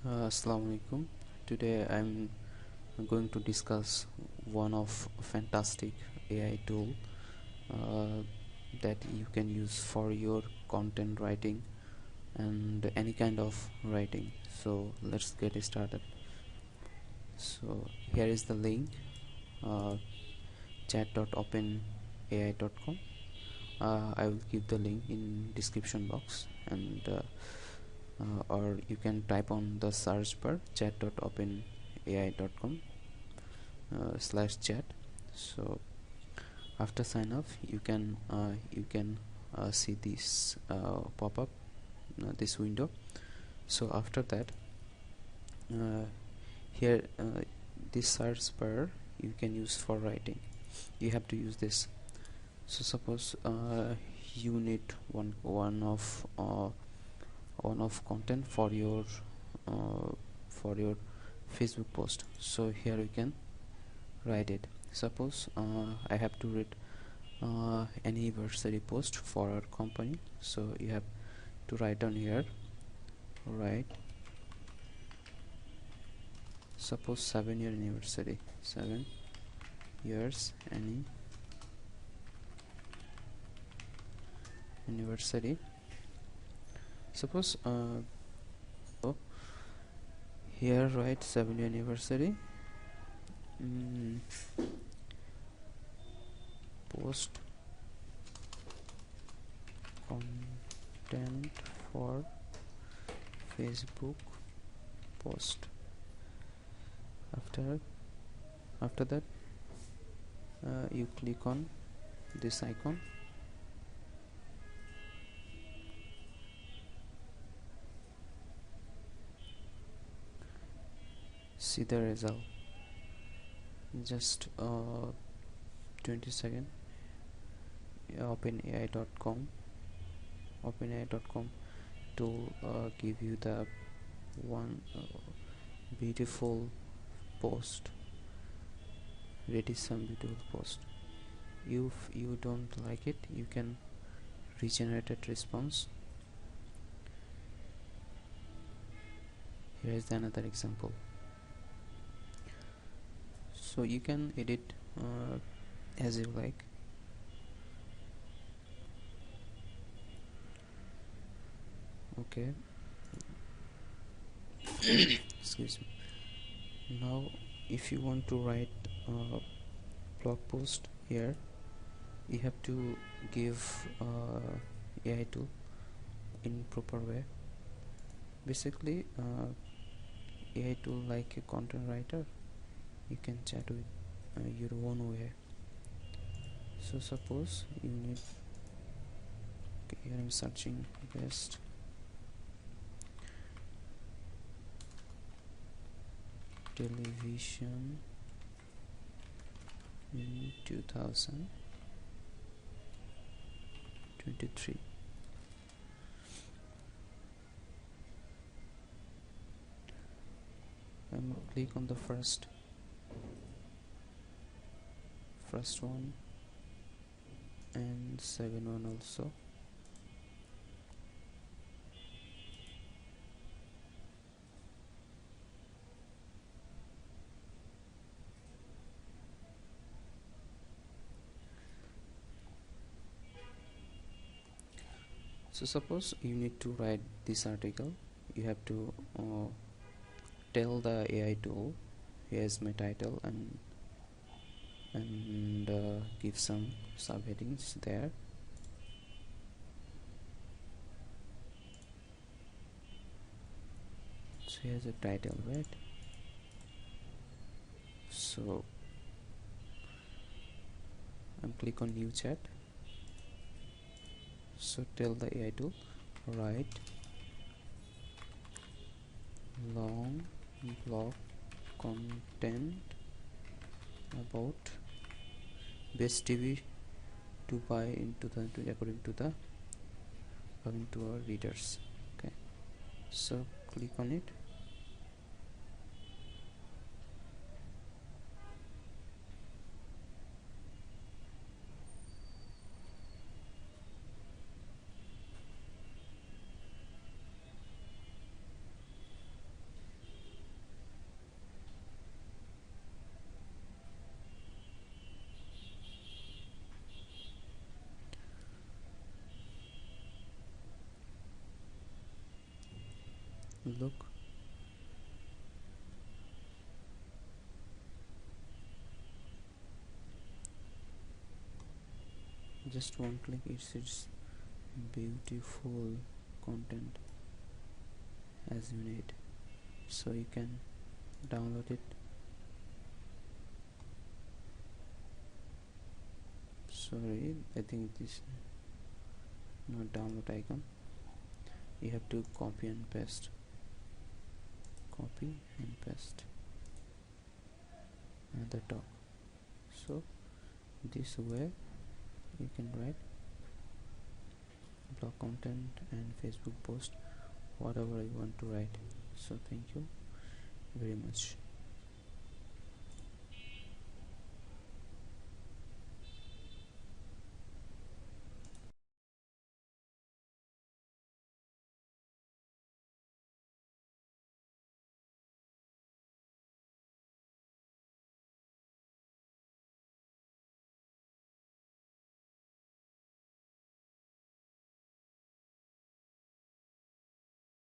Assalamu alaikum. Today I'm going to discuss one of fantastic AI tool uh, that you can use for your content writing and any kind of writing. So let's get started. So here is the link, uh, chat.openai.com. I will give the link in description box, and or you can type on the search bar chat.openai.com /chat. So after sign up you can see this pop up, this window. So after that, uh, here this search bar you can use for writing. You have to use this. So suppose you need one of content for your Facebook post. So here we can write it. Suppose I have to read anniversary post for our company. So you have to write on here, right? Suppose 7-year anniversary, 7 years anniversary. Suppose oh, here write 7-year anniversary post content for Facebook post. After that, you click on this icon. See the result. Just 20 seconds. OpenAI.com to give you the one beautiful post. It is some beautiful post. If you don't like it, you can regenerate response. Here is another example. So you can edit as you like. Okay. Excuse me. Now if you want to write a blog post, here you have to give AI tool in proper way. Basically AI tool like a content writer, you can chat with your own way. So suppose you need, okay, here I'm searching best television in 2023. I'm click on the first one and second one also. So suppose you need to write this article, you have to tell the AI tool, here's my title, and give some subheadings there. So here's a title, right? So I'm click on new chat. So tell the AI to write long blog content about best TV to buy according to our readers. Okay, so click on it. look. Just one click, it's beautiful content as you need, so you can download it. Sorry, I think this not download icon. You have to copy and paste at the top. So this way you can write blog content and Facebook post, whatever you want to write. So thank you very much.